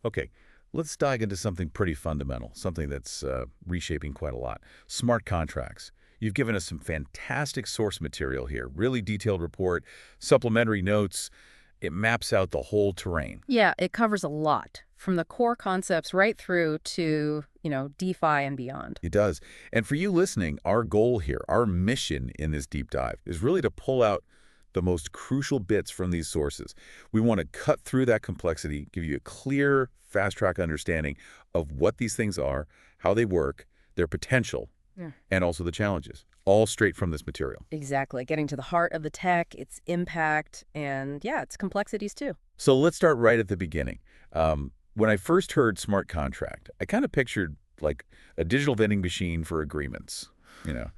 Okay, let's dive into something pretty fundamental, something that's reshaping quite a lot. Smart contracts. You've given us some fantastic source material here, really detailed report, supplementary notes. It maps out the whole terrain. Yeah, it covers a lot, from the core concepts right through to, DeFi and beyond. It does. And for you listening, our goal here, our mission in this deep dive is really to pull out the most crucial bits from these sources. We want to cut through that complexity, give you a clear, fast-track understanding of what these things are, how they work, their potential, Yeah. and also the challenges, all straight from this material. Exactly. Getting to the heart of the tech, its impact, and yeah, its complexities too. So let's start right at the beginning. When I first heard smart contract, I kind of pictured like a digital vending machine for agreements. You know,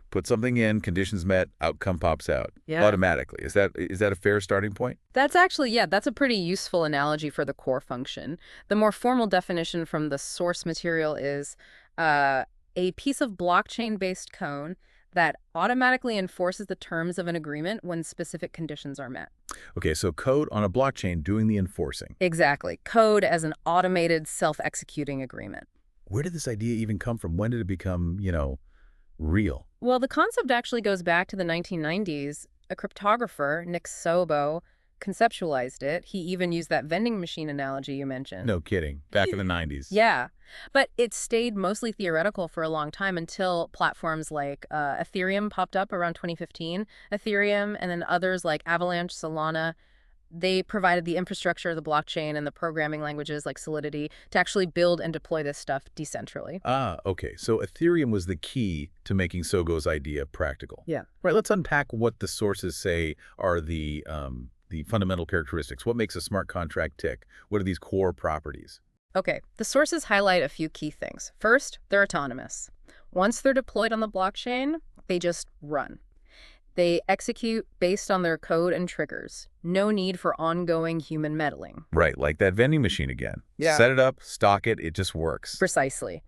put something in, conditions met, outcome pops out Yeah. automatically. Is that a fair starting point? That's actually, yeah, that's a pretty useful analogy for the core function. The more formal definition from the source material is a piece of blockchain-based code that automatically enforces the terms of an agreement when specific conditions are met. Okay, so code on a blockchain doing the enforcing. Exactly. Code as an automated self-executing agreement. Where did this idea even come from? When did it become, real? Well, the concept actually goes back to the 1990s. A cryptographer, Nick Szabo, conceptualized it. He even used that vending machine analogy you mentioned. No kidding. Back in the 90s. Yeah, but it stayed mostly theoretical for a long time until platforms like Ethereum popped up around 2015. Ethereum and then others like Avalanche, Solana, they provided the infrastructure of the blockchain and the programming languages like Solidity to actually build and deploy this stuff decentrally. Ah, okay. So Ethereum was the key to making Sogo's idea practical. Yeah. Right, let's unpack what the sources say are the fundamental characteristics. What makes a smart contract tick? What are these core properties? Okay, the sources highlight a few key things. First, they're autonomous. Once they're deployed on the blockchain, they just run. They execute based on their code and triggers. No need for ongoing human meddling. Right, like that vending machine again. Yeah. Set it up, stock it, it just works. Precisely.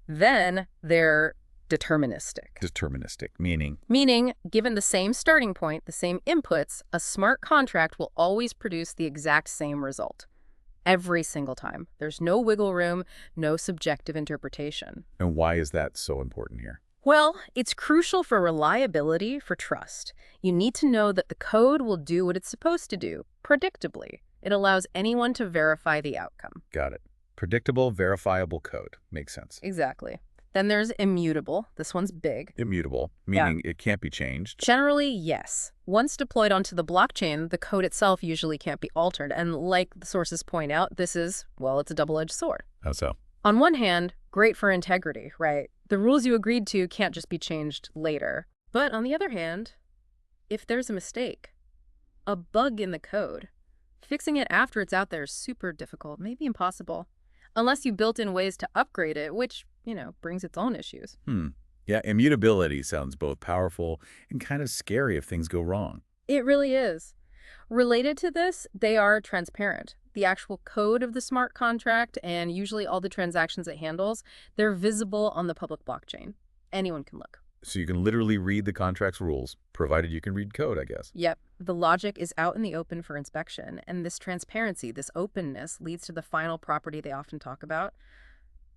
Then they're deterministic. Deterministic, meaning? Meaning, given the same starting point, the same inputs, a smart contract will always produce the exact same result. Every single time. There's no wiggle room, no subjective interpretation. And why is that so important here? Well, it's crucial for reliability, for trust. You need to know that the code will do what it's supposed to do, predictably. It allows anyone to verify the outcome. Got it. Predictable, verifiable code. Makes sense. Exactly. Then there's immutable. This one's big. Immutable, meaning it can't be changed. Generally, yes. Once deployed onto the blockchain, the code itself usually can't be altered. And like the sources point out, this is, well, it's a double-edged sword. How so? On one hand, great for integrity, right? The rules you agreed to can't just be changed later. But on the other hand, if there's a mistake, a bug in the code, fixing it after it's out there is super difficult, maybe impossible, unless you built in ways to upgrade it, which, brings its own issues. Yeah, immutability sounds both powerful and kind of scary if things go wrong. It really is. Related to this, they are transparent. The actual code of the smart contract and usually all the transactions it handles, they're visible on the public blockchain. Anyone can look. So you can literally read the contract's rules, provided you can read code, I guess. Yep. The logic is out in the open for inspection, and this transparency, this openness, leads to the final property they often talk about,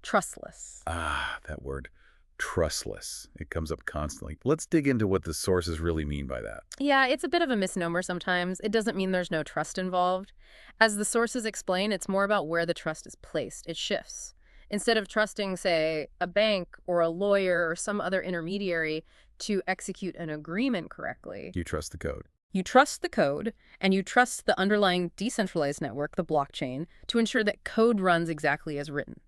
trustless. Ah, that word. Trustless. It comes up constantly. Let's dig into what the sources really mean by that. Yeah, it's a bit of a misnomer sometimes. It doesn't mean there's no trust involved. As the sources explain, it's more about where the trust is placed. It shifts. Instead of trusting, say, a bank or a lawyer or some other intermediary to execute an agreement correctly, You trust the code. you trust the code and you trust the underlying decentralized network, the blockchain, to ensure that code runs exactly as written.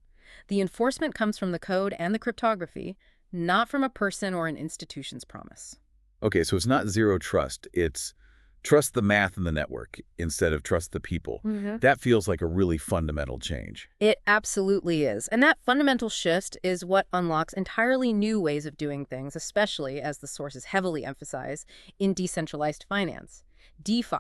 The enforcement comes from the code and the cryptography, not from a person or an institution's promise. Okay, so it's not zero trust. It's trust the math in the network instead of trust the people. That feels like a really fundamental change. It absolutely is. And that fundamental shift is what unlocks entirely new ways of doing things, especially, as the sources heavily emphasize, in decentralized finance, DeFi.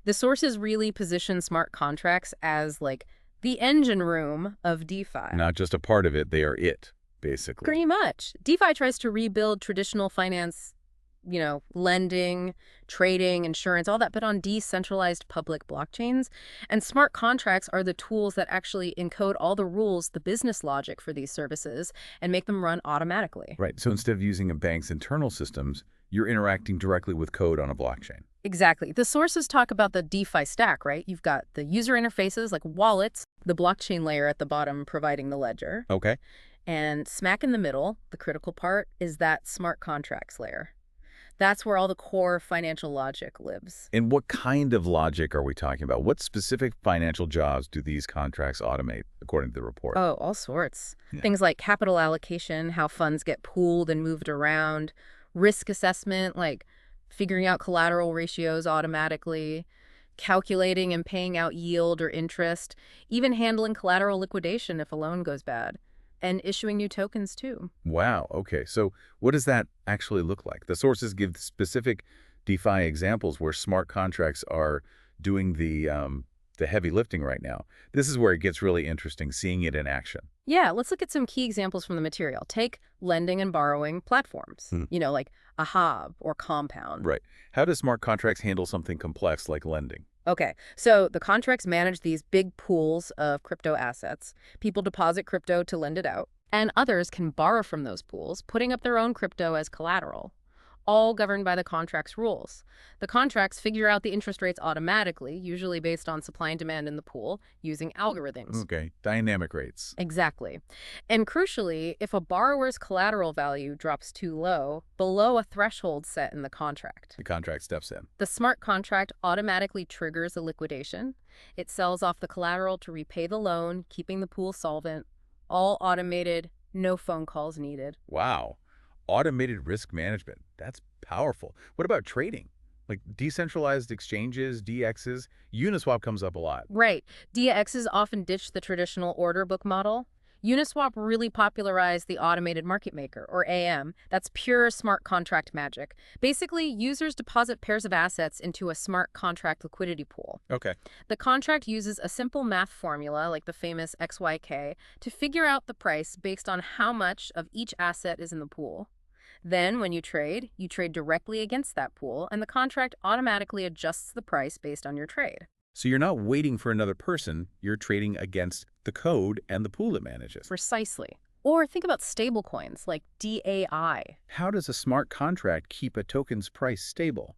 The sources really position smart contracts as like the engine room of DeFi. Not just a part of it, they are it, basically. Pretty much. DeFi tries to rebuild traditional finance lending, trading, insurance, all that, but on decentralized public blockchains. And smart contracts are the tools that actually encode all the rules, the business logic for these services, and make them run automatically. Right. So instead of using a bank's internal systems, you're interacting directly with code on a blockchain. Exactly. The sources talk about the DeFi stack, right? You've got the user interfaces like wallets, the blockchain layer at the bottom providing the ledger, Okay. and smack in the middle, the critical part, is that smart contracts layer. That's where all the core financial logic lives. And what kind of logic are we talking about? What specific financial jobs do these contracts automate, according to the report? Oh, all sorts. Yeah. Things like capital allocation, how funds get pooled and moved around, risk assessment, like figuring out collateral ratios automatically, calculating and paying out yield or interest, even handling collateral liquidation if a loan goes bad, and issuing new tokens too. Wow. Okay. So what does that actually look like? The sources give specific DeFi examples where smart contracts are doing the heavy lifting right now. This is where it gets really interesting, seeing it in action. Yeah, let's look at some key examples from the material. Take lending and borrowing platforms, like a Hub or Compound. Right. How do smart contracts handle something complex like lending? Okay, so the contracts manage these big pools of crypto assets. People deposit crypto to lend it out, and others can borrow from those pools, putting up their own crypto as collateral, all governed by the contract's rules. The contracts figure out the interest rates automatically, usually based on supply and demand in the pool, using algorithms. Okay. Dynamic rates. Exactly. And crucially, if a borrower's collateral value drops too low, below a threshold set in the contract, The contract steps in. the smart contract automatically triggers a liquidation. It sells off the collateral to repay the loan, keeping the pool solvent. All automated, no phone calls needed. Wow. Automated risk management. That's powerful. What about trading? Like decentralized exchanges, DXs? Uniswap comes up a lot. Right. DXs often ditch the traditional order book model. Uniswap really popularized the automated market maker, or AM. That's pure smart contract magic. Basically, users deposit pairs of assets into a smart contract liquidity pool. Okay. The contract uses a simple math formula, like the famous XYK, to figure out the price based on how much of each asset is in the pool. Then, when you trade directly against that pool, and the contract automatically adjusts the price based on your trade. So you're not waiting for another person, you're trading against the code and the pool it manages. Precisely. Or think about stablecoins like DAI. How does a smart contract keep a token's price stable?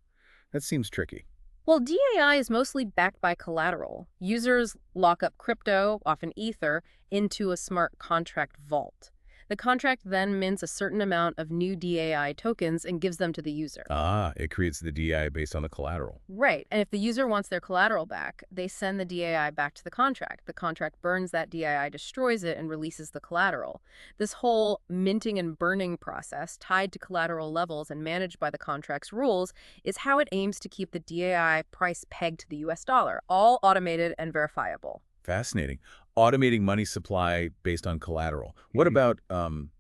That seems tricky. Well, DAI is mostly backed by collateral. Users lock up crypto, often Ether, into a smart contract vault. The contract then mints a certain amount of new DAI tokens and gives them to the user. Ah, it creates the DI based on the collateral. Right, and if the user wants their collateral back, they send the DAI back to the contract. The contract burns that DAI, destroys it, and releases the collateral. This whole minting and burning process, tied to collateral levels and managed by the contract's rules, is how it aims to keep the DAI price pegged to the US dollar, all automated and verifiable. Fascinating. Automating money supply based on collateral. What about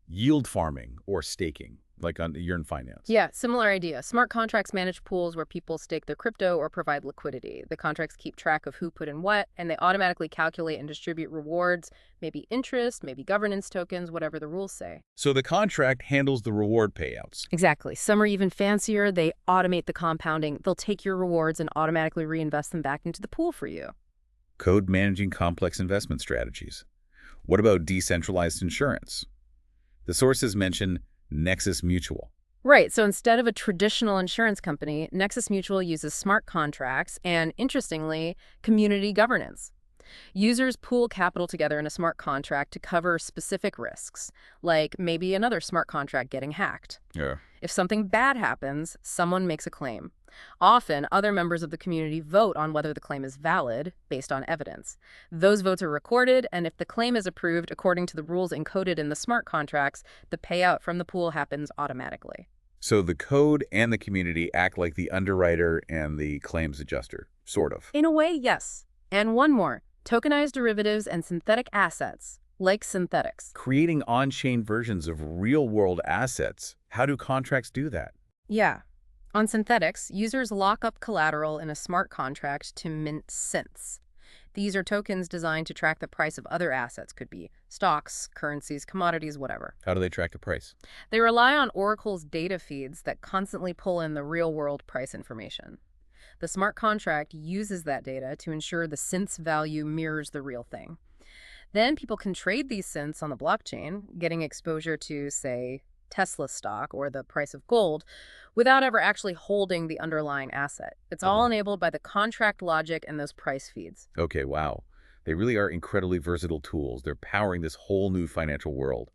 yield farming or staking, like you're in finance? Yeah, similar idea. Smart contracts manage pools where people stake their crypto or provide liquidity. The contracts keep track of who put in what, and they automatically calculate and distribute rewards, maybe interest, maybe governance tokens, whatever the rules say. So the contract handles the reward payouts. Exactly. Some are even fancier. They automate the compounding. They'll take your rewards and automatically reinvest them back into the pool for you. Code managing complex investment strategies. What about decentralized insurance? The sources mention Nexus Mutual. Right. So instead of a traditional insurance company, Nexus Mutual uses smart contracts and, interestingly, community governance. Users pool capital together in a smart contract to cover specific risks, like maybe another smart contract getting hacked. Yeah. If something bad happens, someone makes a claim. Often, other members of the community vote on whether the claim is valid based on evidence. Those votes are recorded, and if the claim is approved according to the rules encoded in the smart contracts, the payout from the pool happens automatically. So the code and the community act like the underwriter and the claims adjuster, sort of. In a way, yes. And one more, tokenized derivatives and synthetic assets, like synthetics. Creating on-chain versions of real-world assets. How do contracts do that? Yeah. On synthetics, users lock up collateral in a smart contract to mint synths. These are tokens designed to track the price of other assets, could be stocks, currencies, commodities, whatever. How do they track the price? They rely on Oracle's data feeds that constantly pull in the real-world price information. The smart contract uses that data to ensure the synth's value mirrors the real thing. Then people can trade these synths on the blockchain, getting exposure to, say, Tesla stock or the price of gold, without ever actually holding the underlying asset. It's all enabled by the contract logic and those price feeds. Okay, wow. They really are incredibly versatile tools. They're powering this whole new financial world.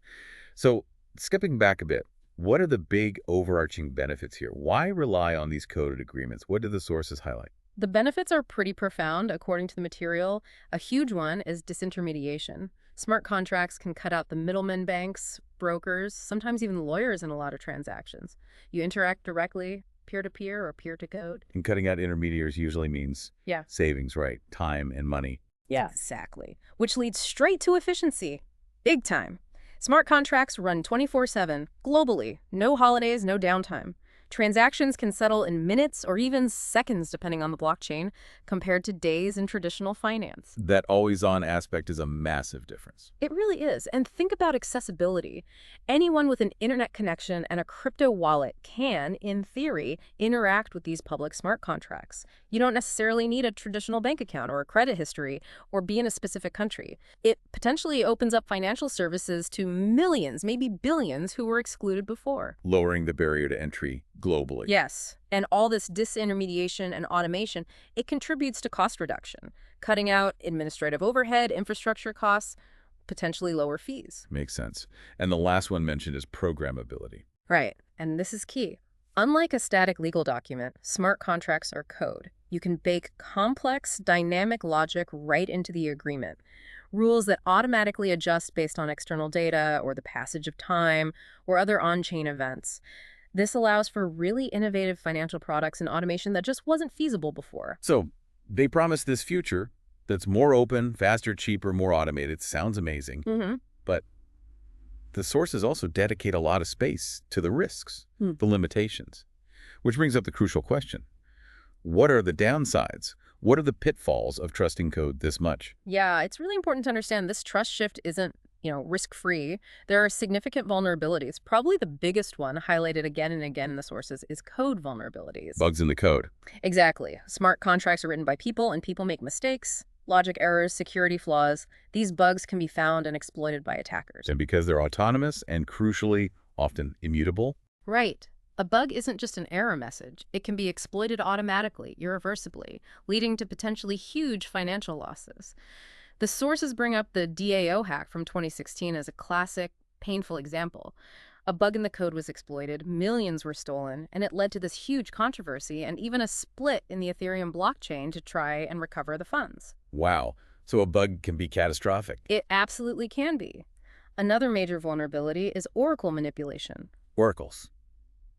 So, skipping back a bit, what are the big overarching benefits here? Why rely on these coded agreements? What do the sources highlight? The benefits are pretty profound, according to the material. A huge one is disintermediation. Smart contracts can cut out the middlemen, banks, brokers, sometimes even lawyers in a lot of transactions. You interact directly, peer-to-peer or peer-to-code. And cutting out intermediaries usually means savings, right? Time and money. Yeah, exactly. Which leads straight to efficiency. Big time. Smart contracts run 24/7, globally. No holidays, no downtime. Transactions can settle in minutes or even seconds, depending on the blockchain, compared to days in traditional finance. That always-on aspect is a massive difference. It really is. And think about accessibility. Anyone with an internet connection and a crypto wallet can, in theory, interact with these public smart contracts. You don't necessarily need a traditional bank account or a credit history or be in a specific country. It potentially opens up financial services to millions, maybe billions, who were excluded before. Lowering the barrier to entry globally. Yes, and all this disintermediation and automation, it contributes to cost reduction, cutting out administrative overhead, infrastructure costs, potentially lower fees. Makes sense. And the last one mentioned is programmability. Right, and this is key. Unlike a static legal document, smart contracts are code. You can bake complex, dynamic logic right into the agreement. Rules that automatically adjust based on external data or the passage of time or other on-chain events. This allows for really innovative financial products and automation that just wasn't feasible before. So they promise this future that's more open, faster, cheaper, more automated. Sounds amazing. But the sources also dedicate a lot of space to the risks, the limitations, which brings up the crucial question. What are the downsides? What are the pitfalls of trusting code this much? Yeah, it's really important to understand this trust shift isn't risk-free. There are significant vulnerabilities. Probably the biggest one, highlighted again and again in the sources, is code vulnerabilities. Bugs in the code. Exactly. Smart contracts are written by people, and people make mistakes, logic errors, security flaws. These bugs can be found and exploited by attackers. And because they're autonomous and, crucially, often immutable? Right. A bug isn't just an error message. It can be exploited automatically, irreversibly, leading to potentially huge financial losses. The sources bring up the DAO hack from 2016 as a classic, painful example. A bug in the code was exploited, millions were stolen, and it led to this huge controversy and even a split in the Ethereum blockchain to try and recover the funds. Wow. So a bug can be catastrophic. It absolutely can be. Another major vulnerability is oracle manipulation. Oracles.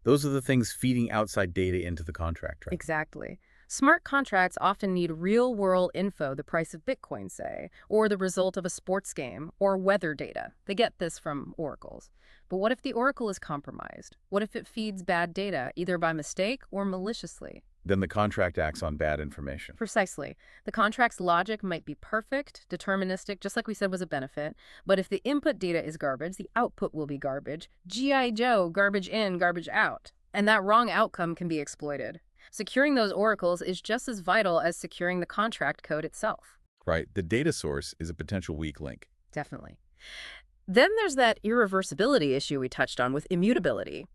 Those are the things feeding outside data into the contract, right? Exactly. Smart contracts often need real-world info, the price of Bitcoin, say, or the result of a sports game, or weather data. They get this from oracles. But what if the oracle is compromised? What if it feeds bad data, either by mistake or maliciously? Then the contract acts on bad information. Precisely. The contract's logic might be perfect, deterministic, just like we said was a benefit, but if the input data is garbage, the output will be garbage. G.I. Joe, garbage in, garbage out. And that wrong outcome can be exploited. Securing those oracles is just as vital as securing the contract code itself. Right. The data source is a potential weak link. Definitely. Then there's that irreversibility issue we touched on with immutability.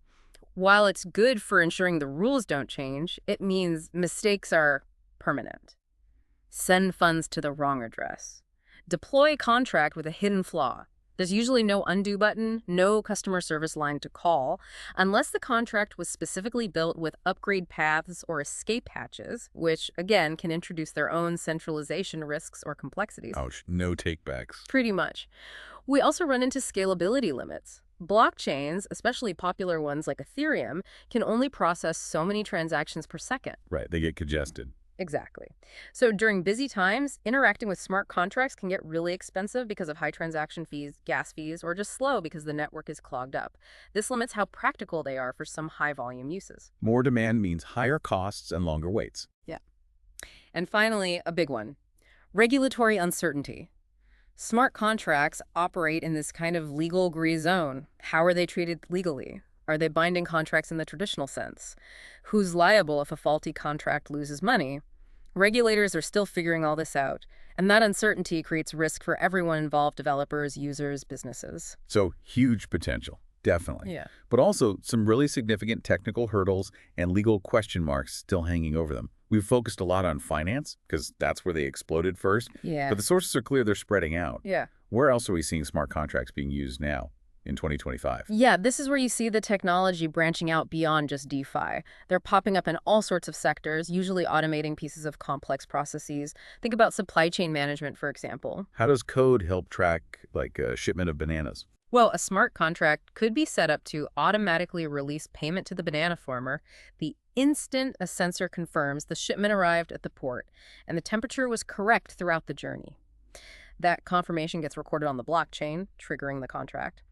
While it's good for ensuring the rules don't change, it means mistakes are permanent. Send funds to the wrong address. Deploy contract with a hidden flaw. There's usually no undo button, no customer service line to call, unless the contract was specifically built with upgrade paths or escape hatches, which, again, can introduce their own centralization risks or complexities. Ouch, no takebacks. Pretty much. We also run into scalability limits. Blockchains, especially popular ones like Ethereum, can only process so many transactions per second. Right, they get congested. Exactly. So during busy times, interacting with smart contracts can get really expensive because of high transaction fees, gas fees, or just slow because the network is clogged up. This limits how practical they are for some high-volume uses. More demand means higher costs and longer waits. Yeah. And finally, a big one. Regulatory uncertainty. Smart contracts operate in this kind of legal gray zone. How are they treated legally? Are they binding contracts in the traditional sense? Who's liable if a faulty contract loses money? Regulators are still figuring all this out, and that uncertainty creates risk for everyone involved: developers, users, businesses. So huge potential, definitely. Yeah. But also some really significant technical hurdles and legal question marks still hanging over them. We've focused a lot on finance because that's where they exploded first, Yeah. but the sources are clear they're spreading out. Yeah. Where else are we seeing smart contracts being used now in 2025? Yeah, this is where you see the technology branching out beyond just DeFi. They're popping up in all sorts of sectors, usually automating pieces of complex processes. Think about supply chain management, for example. How does code help track like a shipment of bananas? Well, a smart contract could be set up to automatically release payment to the banana farmer the instant a sensor confirms the shipment arrived at the port and the temperature was correct throughout the journey. That confirmation gets recorded on the blockchain, triggering the contract.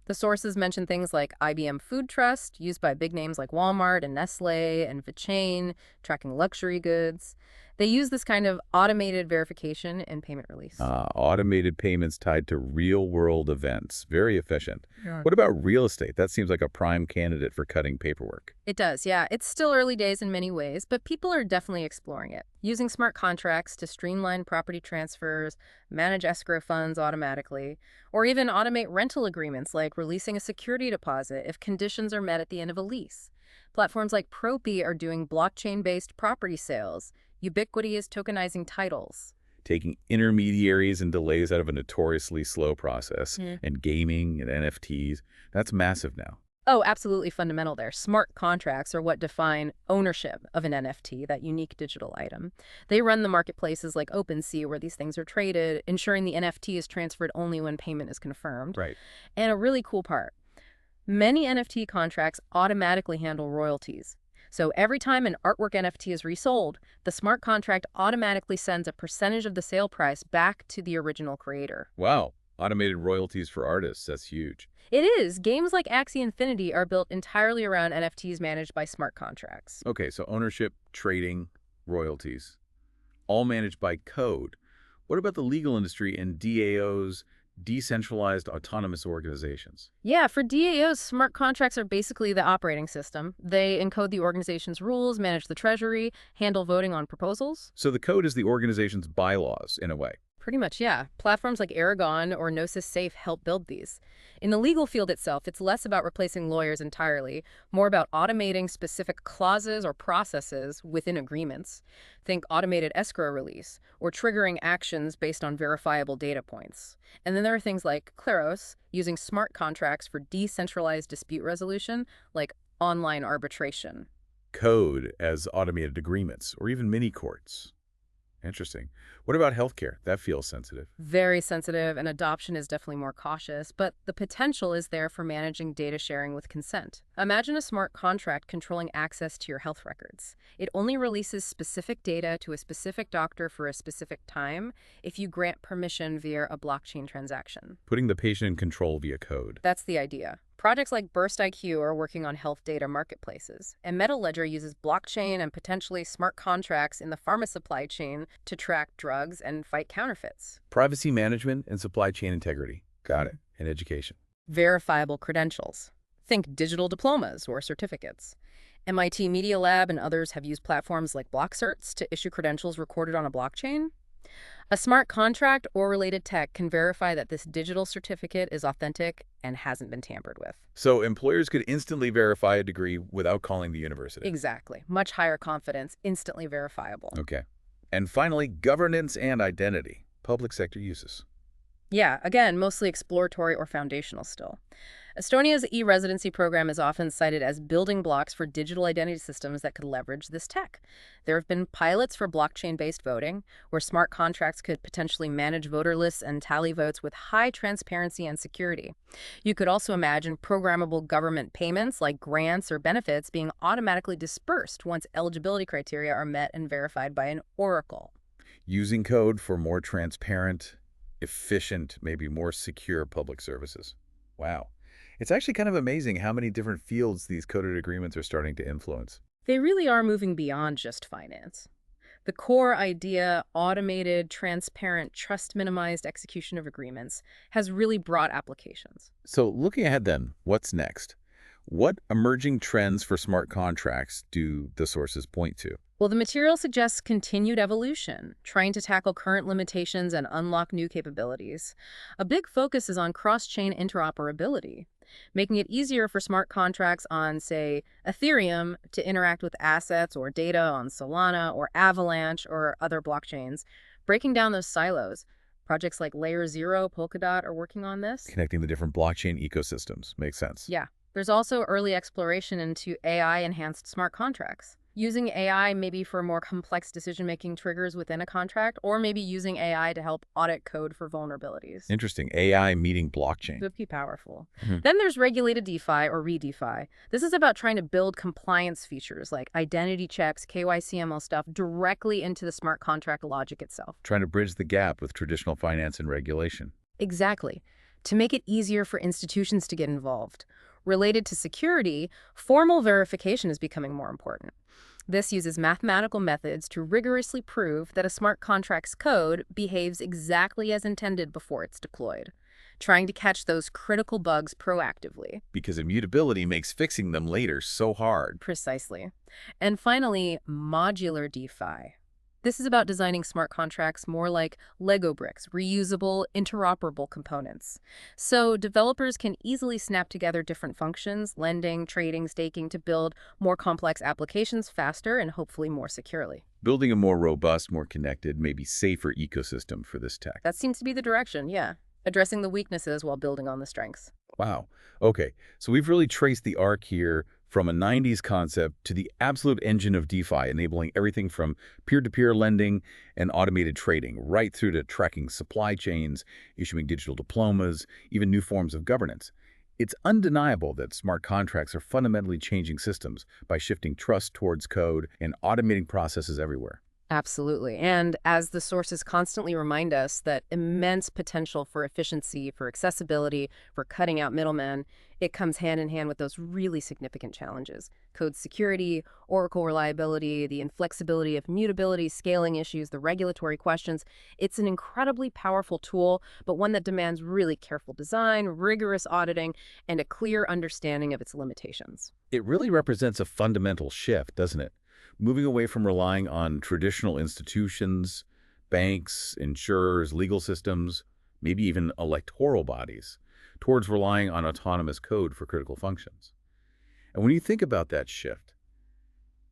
The sources mention things like IBM Food Trust, used by big names like Walmart and Nestle and Chain, tracking luxury goods. They use this kind of automated verification and payment release. Automated payments tied to real-world events. Very efficient. Yeah. What about real estate? That seems like a prime candidate for cutting paperwork. It does, yeah. It's still early days in many ways, but people are definitely exploring it. Using smart contracts to streamline property transfers, manage escrow funds automatically, or even automate rental agreements like releasing a security deposit if conditions are met at the end of a lease. Platforms like Propi are doing blockchain-based property sales. Ubiquity is tokenizing titles. Taking intermediaries and delays out of a notoriously slow process, and gaming and NFTs. That's massive now. Oh, absolutely fundamental there. Smart contracts are what define ownership of an NFT, that unique digital item. They run the marketplaces like OpenSea where these things are traded, ensuring the NFT is transferred only when payment is confirmed. Right. And a really cool part, many NFT contracts automatically handle royalties. So every time an artwork NFT is resold, the smart contract automatically sends a percentage of the sale price back to the original creator. Wow. Automated royalties for artists. That's huge. It is. Games like Axie Infinity are built entirely around NFTs managed by smart contracts. Okay, so ownership, trading, royalties, all managed by code. What about the legal industry and DAOs, decentralized autonomous organizations? Yeah, for DAOs, smart contracts are basically the operating system. They encode the organization's rules, manage the treasury, handle voting on proposals. So the code is the organization's bylaws, in a way. Pretty much, yeah. Platforms like Aragon or Gnosis Safe help build these. In the legal field itself, it's less about replacing lawyers entirely, more about automating specific clauses or processes within agreements. Think automated escrow release, or triggering actions based on verifiable data points. And then there are things like Kleros, using smart contracts for decentralized dispute resolution, like online arbitration. Code as automated agreements, or even mini courts. Interesting. What about healthcare? That feels sensitive. Very sensitive, and adoption is definitely more cautious, but the potential is there for managing data sharing with consent. Imagine a smart contract controlling access to your health records. It only releases specific data to a specific doctor for a specific time if you grant permission via a blockchain transaction. Putting the patient in control via code. That's the idea. Projects like Burst IQ are working on health data marketplaces, and MetaLedger uses blockchain and potentially smart contracts in the pharma supply chain to track drugs and fight counterfeits. Privacy management and supply chain integrity. Got it. And education. Verifiable credentials. Think digital diplomas or certificates. MIT Media Lab and others have used platforms like BlockCerts to issue credentials recorded on a blockchain. A smart contract or related tech can verify that this digital certificate is authentic and hasn't been tampered with. So employers could instantly verify a degree without calling the university. Exactly. Much higher confidence, instantly verifiable. Okay. And finally, governance and identity. Public sector uses. Yeah, again, mostly exploratory or foundational still. Estonia's e-residency program is often cited as building blocks for digital identity systems that could leverage this tech. There have been pilots for blockchain-based voting, where smart contracts could potentially manage voter lists and tally votes with high transparency and security. You could also imagine programmable government payments like grants or benefits being automatically dispersed once eligibility criteria are met and verified by an oracle. Using code for more transparent, efficient, maybe more secure public services. Wow. It's actually kind of amazing how many different fields these coded agreements are starting to influence. They really are moving beyond just finance. The core idea, automated, transparent, trust-minimized execution of agreements, has really broad applications. So looking ahead then, what's next? What emerging trends for smart contracts do the sources point to? Well, the material suggests continued evolution, trying to tackle current limitations and unlock new capabilities. A big focus is on cross-chain interoperability, making it easier for smart contracts on, say, Ethereum to interact with assets or data on Solana or Avalanche or other blockchains, breaking down those silos. Projects like Layer Zero, Polkadot are working on this. Connecting the different blockchain ecosystems. Makes sense. Yeah. There's also early exploration into AI-enhanced smart contracts. Using AI maybe for more complex decision-making triggers within a contract, or maybe using AI to help audit code for vulnerabilities. Interesting. AI meeting blockchain. Would be powerful. Mhm. Then there's regulated DeFi or re-DeFi. This is about trying to build compliance features like identity checks, KYCML stuff directly into the smart contract logic itself. Trying to bridge the gap with traditional finance and regulation. Exactly. To make it easier for institutions to get involved. Related to security, formal verification is becoming more important. This uses mathematical methods to rigorously prove that a smart contract's code behaves exactly as intended before it's deployed, trying to catch those critical bugs proactively. Because immutability makes fixing them later so hard. Precisely. And finally, modular DeFi. This is about designing smart contracts more like Lego bricks, reusable, interoperable components. So developers can easily snap together different functions, lending, trading, staking, to build more complex applications faster and hopefully more securely. Building a more robust, more connected, maybe safer ecosystem for this tech. That seems to be the direction, yeah. Addressing the weaknesses while building on the strengths. Wow. Okay, so we've really traced the arc here from a 90s concept to the absolute engine of DeFi, enabling everything from peer-to-peer lending and automated trading, right through to tracking supply chains, issuing digital diplomas, even new forms of governance. It's undeniable that smart contracts are fundamentally changing systems by shifting trust towards code and automating processes everywhere. Absolutely. And as the sources constantly remind us that immense potential for efficiency, for accessibility, for cutting out middlemen, it comes hand in hand with those really significant challenges. Code security, Oracle reliability, the inflexibility of mutability, scaling issues, the regulatory questions. It's an incredibly powerful tool, but one that demands really careful design, rigorous auditing, and a clear understanding of its limitations. It really represents a fundamental shift, doesn't it? Moving away from relying on traditional institutions, banks, insurers, legal systems, maybe even electoral bodies, towards relying on autonomous code for critical functions. And when you think about that shift,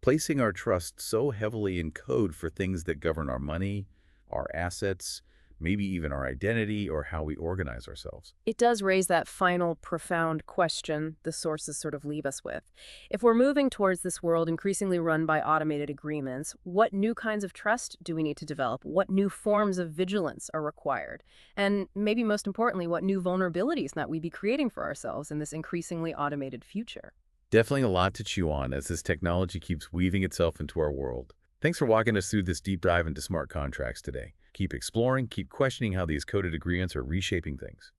placing our trust so heavily in code for things that govern our money, our assets, maybe even our identity or how we organize ourselves. It does raise that final, profound question the sources sort of leave us with. If we're moving towards this world increasingly run by automated agreements, what new kinds of trust do we need to develop? What new forms of vigilance are required? And maybe most importantly, what new vulnerabilities might we be creating for ourselves in this increasingly automated future? Definitely a lot to chew on as this technology keeps weaving itself into our world. Thanks for walking us through this deep dive into smart contracts today. Keep exploring, keep questioning how these coded agreements are reshaping things.